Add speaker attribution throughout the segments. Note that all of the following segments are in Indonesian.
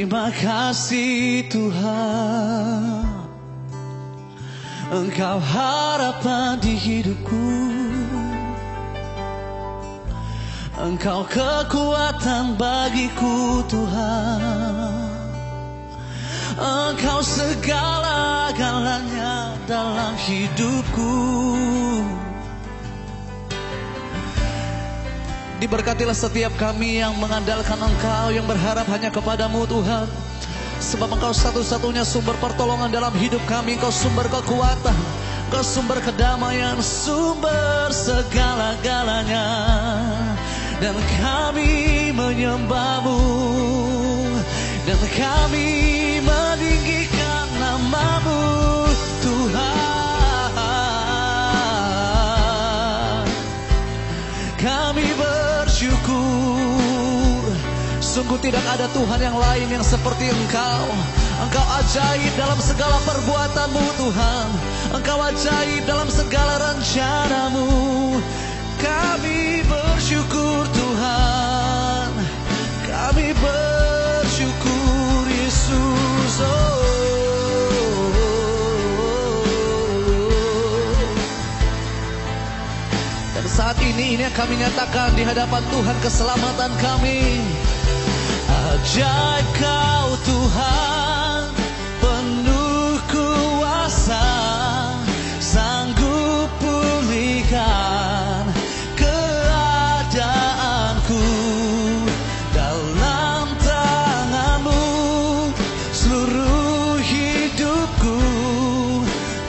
Speaker 1: Terima kasih Tuhan, Engkau harapan di hidupku, Engkau kekuatan bagiku Tuhan, Engkau segala-galanya dalam hidupku. Diberkatilah setiap kami yang mengandalkan Engkau, yang berharap hanya kepadamu Tuhan. Sebab Engkau satu-satunya sumber pertolongan dalam hidup kami. Engkau sumber kekuatan, Engkau sumber kedamaian, sumber segala-galanya. Dan kami menyembah-Mu, dan kami meninggikan nama-Mu Tuhan. Kami bersyukur, sungguh tidak ada Tuhan yang lain yang seperti Engkau. Engkau ajaib dalam segala perbuatan-Mu Tuhan, Engkau ajaib dalam segala rencana-Mu. Kami bersyukur Tuhan, kami bersyukur Yesus. Dan saat ini yang kami nyatakan di hadapan Tuhan keselamatan kami. Ajaib Kau Tuhan, penuh kuasa, sanggup pulihkan keadaanku. Dalam tangan-Mu seluruh hidupku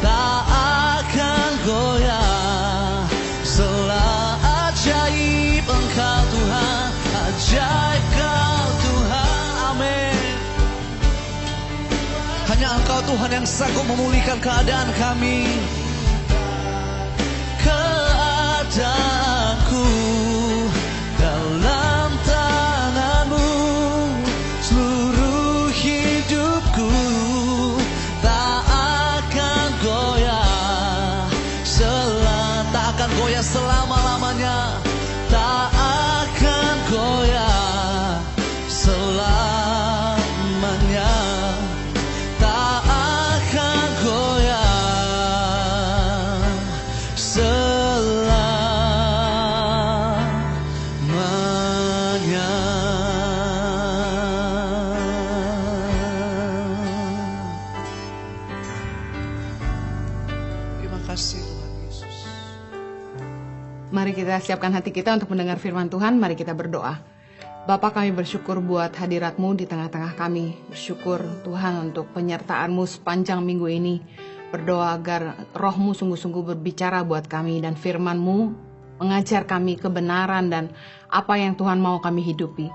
Speaker 1: tak akan goyah. Selah ajaib Engkau Tuhan, ajaib Kau Tuhan, amin. Hanya Engkau Tuhan yang sanggup memulihkan keadaan kami, keadaanku. Dalam tangan-Mu seluruh hidupku tak akan goyah. Tak akan goyah selama-lamanya, tak akan goyah selamanya, tak akan goyah selamanya. Terima kasih Tuhan Yesus.
Speaker 2: Mari kita siapkan hati kita untuk mendengar firman Tuhan. Mari kita berdoa. Bapa, kami bersyukur buat hadirat-Mu di tengah-tengah kami. Bersyukur Tuhan untuk penyertaan-Mu sepanjang minggu ini. Berdoa agar Roh-Mu sungguh-sungguh berbicara buat kami, dan firman-Mu mengajar kami kebenaran dan apa yang Tuhan mau kami hidupi.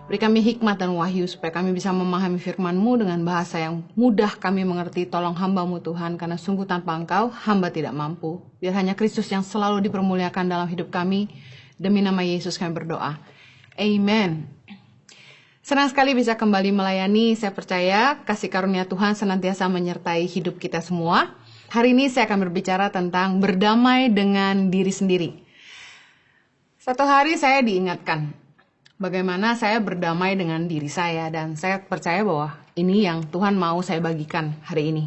Speaker 2: Beri kami hikmat dan wahyu supaya kami bisa memahami firman-Mu dengan bahasa yang mudah kami mengerti. Tolong hamba-Mu Tuhan, karena sungguh tanpa Engkau hamba tidak mampu. Biar hanya Kristus yang selalu dipermuliakan dalam hidup kami. Demi nama Yesus kami berdoa. Amen. Senang sekali bisa kembali melayani. Saya percaya kasih karunia Tuhan senantiasa menyertai hidup kita semua. Hari ini saya akan berbicara tentang berdamai dengan diri sendiri. Satu hari saya diingatkan bagaimana saya berdamai dengan diri saya, dan saya percaya bahwa ini yang Tuhan mau saya bagikan hari ini.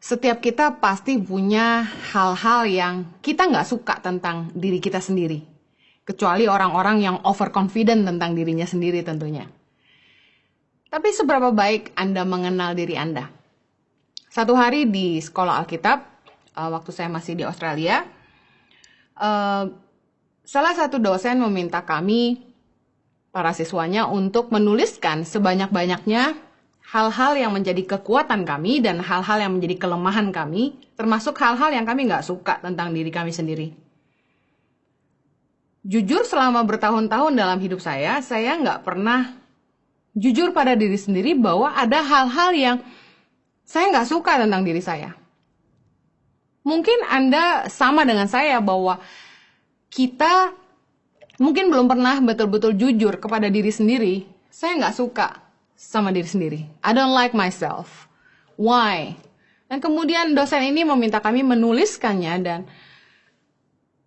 Speaker 2: Setiap kita pasti punya hal-hal yang kita nggak suka tentang diri kita sendiri. Kecuali orang-orang yang overconfident tentang dirinya sendiri tentunya. Tapi seberapa baik Anda mengenal diri Anda? Satu hari di sekolah Alkitab, waktu saya masih di Australia, salah satu dosen meminta kami, para siswanya, untuk menuliskan sebanyak-banyaknya hal-hal yang menjadi kekuatan kami dan hal-hal yang menjadi kelemahan kami, termasuk hal-hal yang kami nggak suka tentang diri kami sendiri. Jujur, selama bertahun-tahun dalam hidup saya nggak pernah jujur pada diri sendiri bahwa ada hal-hal yang saya nggak suka tentang diri saya. Mungkin Anda sama dengan saya bahwa kita mungkin belum pernah betul-betul jujur kepada diri sendiri. Saya nggak suka sama diri sendiri. I don't like myself. Why? Dan kemudian dosen ini meminta kami menuliskannya, dan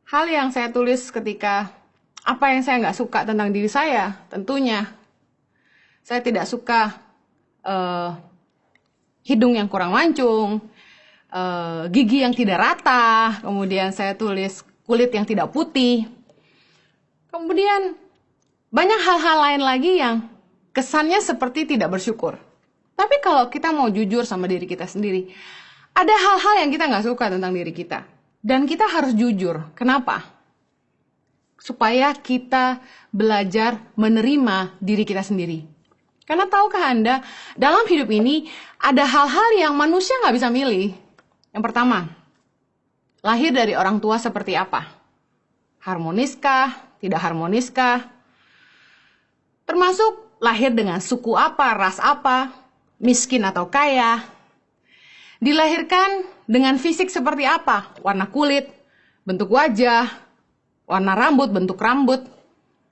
Speaker 2: hal yang saya tulis ketika apa yang saya nggak suka tentang diri saya, tentunya Saya tidak suka hidung yang kurang mancung, gigi yang tidak rata, kemudian saya tulis kulit yang tidak putih. Kemudian banyak hal-hal lain lagi yang kesannya seperti tidak bersyukur. Tapi kalau kita mau jujur sama diri kita sendiri, ada hal-hal yang kita nggak suka tentang diri kita. Dan kita harus jujur. Kenapa? Supaya kita belajar menerima diri kita sendiri. Karena tahukah Anda, dalam hidup ini ada hal-hal yang manusia nggak bisa milih. Yang pertama, lahir dari orang tua seperti apa? Harmoniskah? Tidak harmoniskah? Termasuk lahir dengan suku apa, ras apa, miskin atau kaya. Dilahirkan dengan fisik seperti apa? Warna kulit, bentuk wajah, warna rambut, bentuk rambut.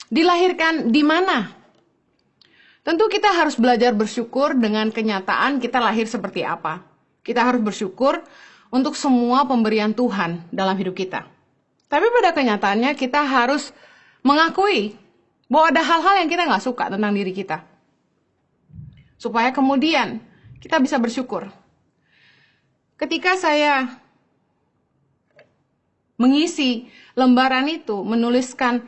Speaker 2: Dilahirkan di mana? Tentu kita harus belajar bersyukur dengan kenyataan kita lahir seperti apa. Kita harus bersyukur untuk semua pemberian Tuhan dalam hidup kita. Tapi pada kenyataannya kita harus mengakui bahwa ada hal-hal yang kita nggak suka tentang diri kita. Supaya kemudian kita bisa bersyukur. Ketika saya mengisi lembaran itu, menuliskan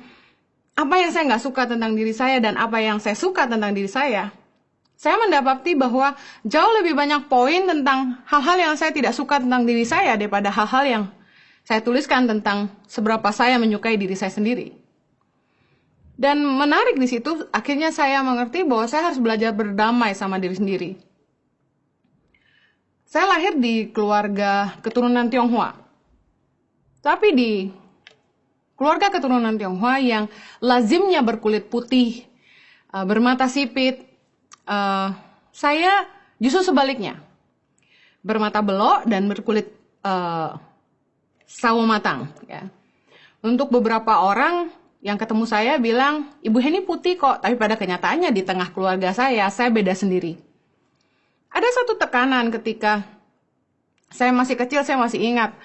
Speaker 2: apa yang saya nggak suka tentang diri saya dan apa yang saya suka tentang diri saya mendapati bahwa jauh lebih banyak poin tentang hal-hal yang saya tidak suka tentang diri saya daripada hal-hal yang saya tuliskan tentang seberapa saya menyukai diri saya sendiri. Dan menarik di situ, akhirnya saya mengerti bahwa saya harus belajar berdamai sama diri sendiri. Saya lahir di keluarga keturunan Tionghoa. Tapi di keluarga keturunan Tionghoa yang lazimnya berkulit putih, bermata sipit, saya justru sebaliknya. Bermata belok dan berkulit sawo matang. Ya. Untuk beberapa orang yang ketemu saya bilang, Ibu Heni putih kok, tapi pada kenyataannya di tengah keluarga saya beda sendiri. Ada satu tekanan ketika saya masih kecil, saya masih ingat.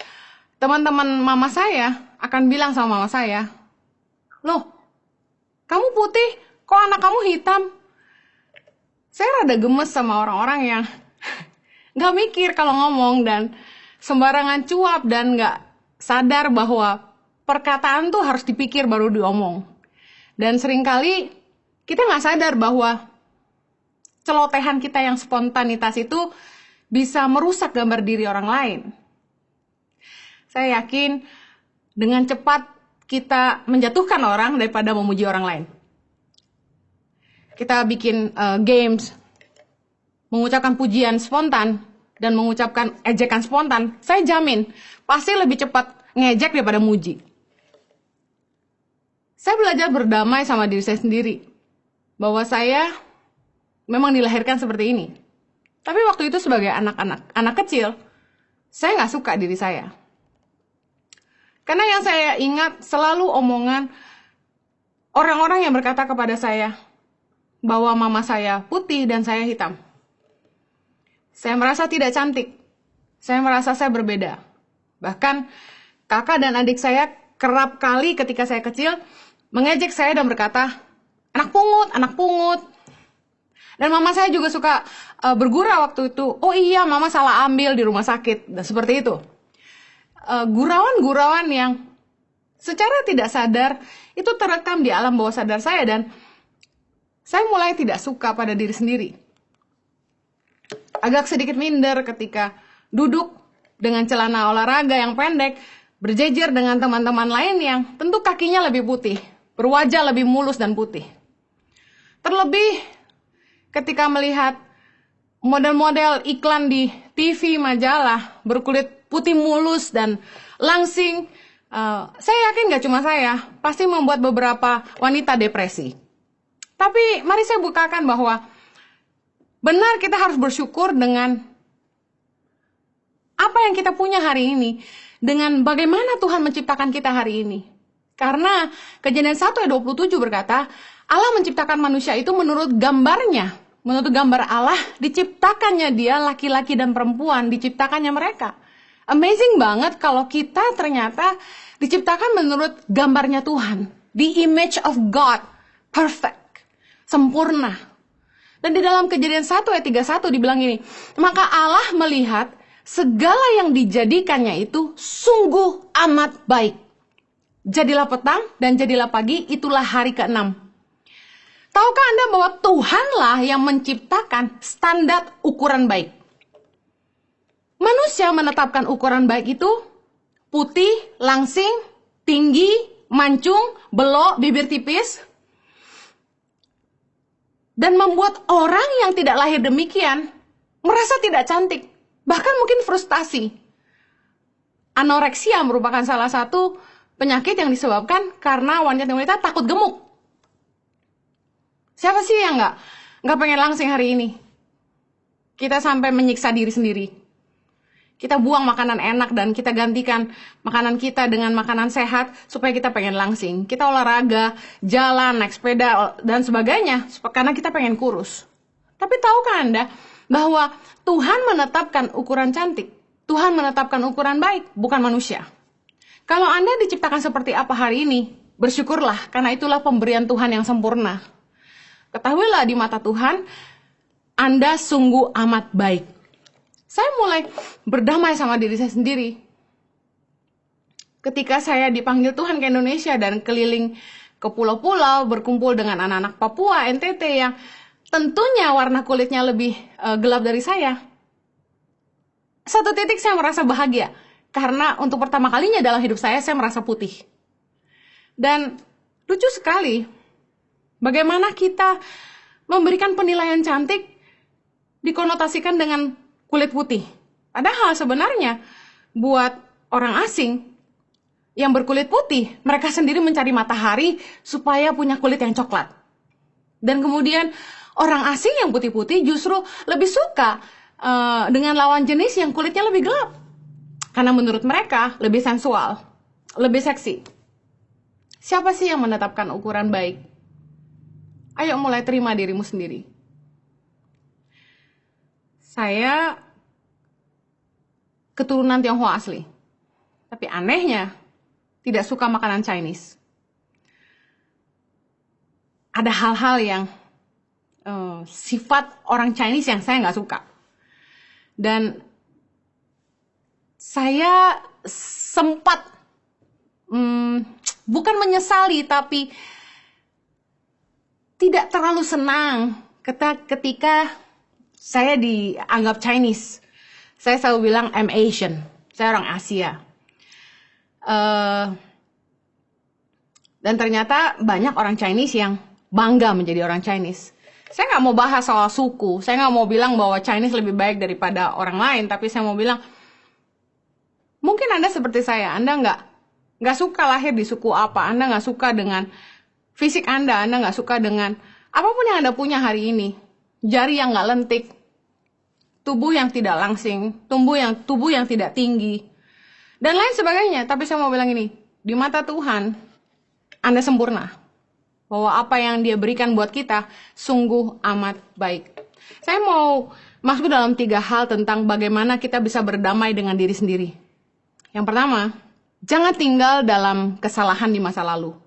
Speaker 2: Teman-teman mama saya akan bilang sama mama saya, loh, kamu putih, kok anak kamu hitam? Saya rada gemes sama orang-orang yang gak mikir kalau ngomong dan sembarangan cuap dan gak sadar bahwa perkataan tuh harus dipikir baru diomong. Dan seringkali kita gak sadar bahwa celotehan kita yang spontanitas itu bisa merusak gambar diri orang lain. Saya yakin dengan cepat kita menjatuhkan orang daripada memuji orang lain. Kita bikin games, mengucapkan pujian spontan, dan mengucapkan ejekan spontan. Saya jamin, pasti lebih cepat ngejek daripada muji. Saya belajar berdamai sama diri saya sendiri. Bahwa saya memang dilahirkan seperti ini. Tapi waktu itu sebagai anak kecil, saya nggak suka diri saya. Karena yang saya ingat selalu omongan orang-orang yang berkata kepada saya bahwa mama saya putih dan saya hitam. Saya merasa tidak cantik. Saya merasa saya berbeda. Bahkan kakak dan adik saya kerap kali ketika saya kecil mengejek saya dan berkata, anak pungut, anak pungut. Dan mama saya juga suka bergurau waktu itu. Oh iya, mama salah ambil di rumah sakit. Dan seperti itu. Gurauan-gurauan yang secara tidak sadar itu terekam di alam bawah sadar saya. Dan saya mulai tidak suka pada diri sendiri. Agak sedikit minder ketika duduk dengan celana olahraga yang pendek, berjejer dengan teman-teman lain yang tentu kakinya lebih putih, berwajah lebih mulus dan putih. Terlebih ketika melihat model-model iklan di TV majalah berkulit putih mulus dan langsing, saya yakin gak cuma saya, pasti membuat beberapa wanita depresi. Tapi mari saya bukakan bahwa benar kita harus bersyukur dengan apa yang kita punya hari ini, dengan bagaimana Tuhan menciptakan kita hari ini. Karena Kejadian 1 ayat 27 berkata, Allah menciptakan manusia itu menurut gambarnya. Menurut gambar Allah, diciptakannya dia laki-laki dan perempuan, diciptakannya mereka. Amazing banget kalau kita ternyata diciptakan menurut gambarnya Tuhan. The image of God, perfect, sempurna. Dan di dalam Kejadian 1 ayat 31 dibilang ini, maka Allah melihat segala yang dijadikannya itu sungguh amat baik. Jadilah petang dan jadilah pagi, itulah hari ke-6. Tahukah Anda bahwa Tuhanlah yang menciptakan standar ukuran baik? Manusia menetapkan ukuran baik itu putih, langsing, tinggi, mancung, belok, bibir tipis. Dan membuat orang yang tidak lahir demikian merasa tidak cantik. Bahkan mungkin frustasi. Anoreksia merupakan salah satu penyakit yang disebabkan karena wanita-wanita takut gemuk. Siapa sih yang nggak pengen langsing hari ini? Kita sampai menyiksa diri sendiri. Kita buang makanan enak dan kita gantikan makanan kita dengan makanan sehat supaya kita pengen langsing. Kita olahraga, jalan, naik sepeda, dan sebagainya karena kita pengen kurus. Tapi tahukah Anda bahwa Tuhan menetapkan ukuran cantik? Tuhan menetapkan ukuran baik, bukan manusia. Kalau Anda diciptakan seperti apa hari ini, bersyukurlah karena itulah pemberian Tuhan yang sempurna. Ketahuilah di mata Tuhan, Anda sungguh amat baik. Saya mulai berdamai sama diri saya sendiri. Ketika saya dipanggil Tuhan ke Indonesia dan keliling ke pulau-pulau, berkumpul dengan anak-anak Papua, NTT yang tentunya warna kulitnya lebih gelap dari saya. Satu titik saya merasa bahagia. Karena untuk pertama kalinya dalam hidup saya merasa putih. Dan lucu sekali, bagaimana kita memberikan penilaian cantik dikonotasikan dengan kulit putih. Padahal sebenarnya buat orang asing yang berkulit putih, mereka sendiri mencari matahari supaya punya kulit yang coklat. Dan kemudian orang asing yang putih-putih justru lebih suka dengan lawan jenis yang kulitnya lebih gelap. Karena menurut mereka lebih sensual, lebih seksi. Siapa sih yang menetapkan ukuran baik? Ayo mulai terima dirimu sendiri. Saya keturunan Tionghoa asli. Tapi anehnya, tidak suka makanan Chinese. Ada hal-hal yang sifat orang Chinese yang saya nggak suka. Dan saya sempat, bukan menyesali, tapi tidak terlalu senang ketika saya dianggap Chinese. Saya selalu bilang, I'm Asian. Saya orang Asia. Dan ternyata banyak orang Chinese yang bangga menjadi orang Chinese. Saya nggak mau bahas soal suku. Saya nggak mau bilang bahwa Chinese lebih baik daripada orang lain. Tapi saya mau bilang, mungkin Anda seperti saya. Anda nggak suka lahir di suku apa. Anda nggak suka dengan fisik Anda. Anda nggak suka dengan apapun yang Anda punya hari ini. Jari yang nggak lentik. Tubuh yang tidak langsing, tubuh yang tidak tinggi, dan lain sebagainya. Tapi saya mau bilang ini, di mata Tuhan, Anda sempurna. Bahwa apa yang Dia berikan buat kita, sungguh amat baik. Saya mau masuk dalam 3 hal tentang bagaimana kita bisa berdamai dengan diri sendiri. Yang pertama, jangan tinggal dalam kesalahan di masa lalu.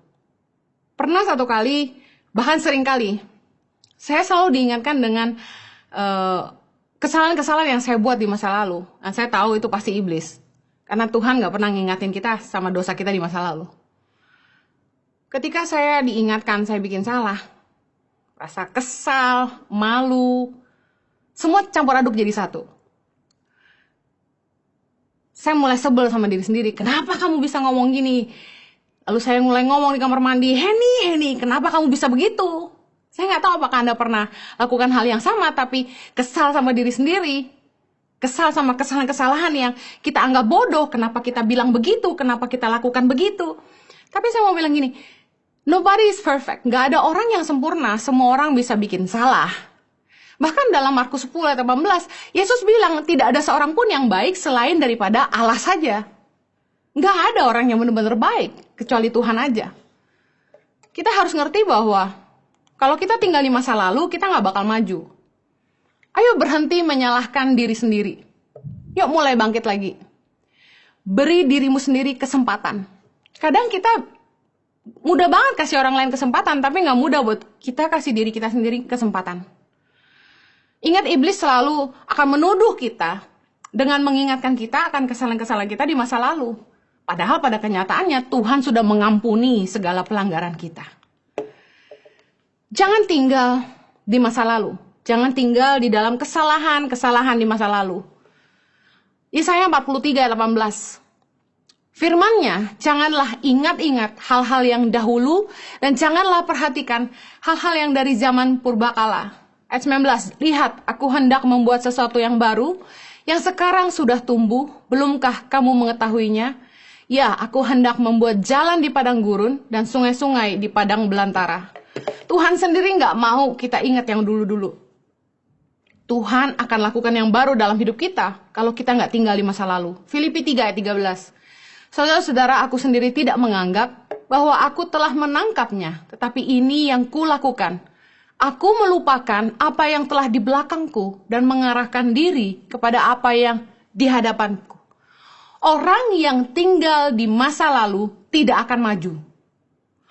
Speaker 2: Pernah satu kali, bahkan sering kali, saya selalu diingatkan dengan kesalahan-kesalahan yang saya buat di masa lalu. Dan saya tahu itu pasti iblis. Karena Tuhan gak pernah ngingatin kita sama dosa kita di masa lalu. Ketika saya diingatkan saya bikin salah, rasa kesal, malu, semua campur aduk jadi satu. Saya mulai sebel sama diri sendiri. Kenapa kamu bisa ngomong gini? Lalu saya mulai ngomong di kamar mandi, Henny, kenapa kamu bisa begitu? Saya nggak tahu apakah Anda pernah lakukan hal yang sama, tapi kesal sama diri sendiri. Kesal sama kesalahan-kesalahan yang kita anggap bodoh. Kenapa kita bilang begitu? Kenapa kita lakukan begitu? Tapi saya mau bilang gini, nobody is perfect. Nggak ada orang yang sempurna. Semua orang bisa bikin salah. Bahkan dalam Markus 10 ayat 18, Yesus bilang tidak ada seorang pun yang baik selain daripada Allah saja. Nggak ada orang yang benar-benar baik, kecuali Tuhan aja. Kita harus ngerti bahwa kalau kita tinggal di masa lalu, kita nggak bakal maju. Ayo berhenti menyalahkan diri sendiri. Yuk mulai bangkit lagi. Beri dirimu sendiri kesempatan. Kadang kita mudah banget kasih orang lain kesempatan, tapi nggak mudah buat kita kasih diri kita sendiri kesempatan. Ingat, iblis selalu akan menuduh kita dengan mengingatkan kita akan kesalahan-kesalahan kita di masa lalu. Padahal pada kenyataannya Tuhan sudah mengampuni segala pelanggaran kita. Jangan tinggal di masa lalu. Jangan tinggal di dalam kesalahan-kesalahan di masa lalu. Yesaya 43 ayat 18. Firman-Nya, janganlah ingat-ingat hal-hal yang dahulu dan janganlah perhatikan hal-hal yang dari zaman purbakala. Ayat 19, lihat, aku hendak membuat sesuatu yang baru, yang sekarang sudah tumbuh, belumkah kamu mengetahuinya? Ya, aku hendak membuat jalan di padang gurun dan sungai-sungai di padang belantara. Tuhan sendiri nggak mau kita ingat yang dulu-dulu. Tuhan akan lakukan yang baru dalam hidup kita kalau kita nggak tinggal di masa lalu. Filipi 3 ayat 13. Saudara-saudara, aku sendiri tidak menganggap bahwa aku telah menangkapnya, tetapi ini yang kulakukan. Aku melupakan apa yang telah di belakangku dan mengarahkan diri kepada apa yang di hadapanku. Orang yang tinggal di masa lalu tidak akan maju.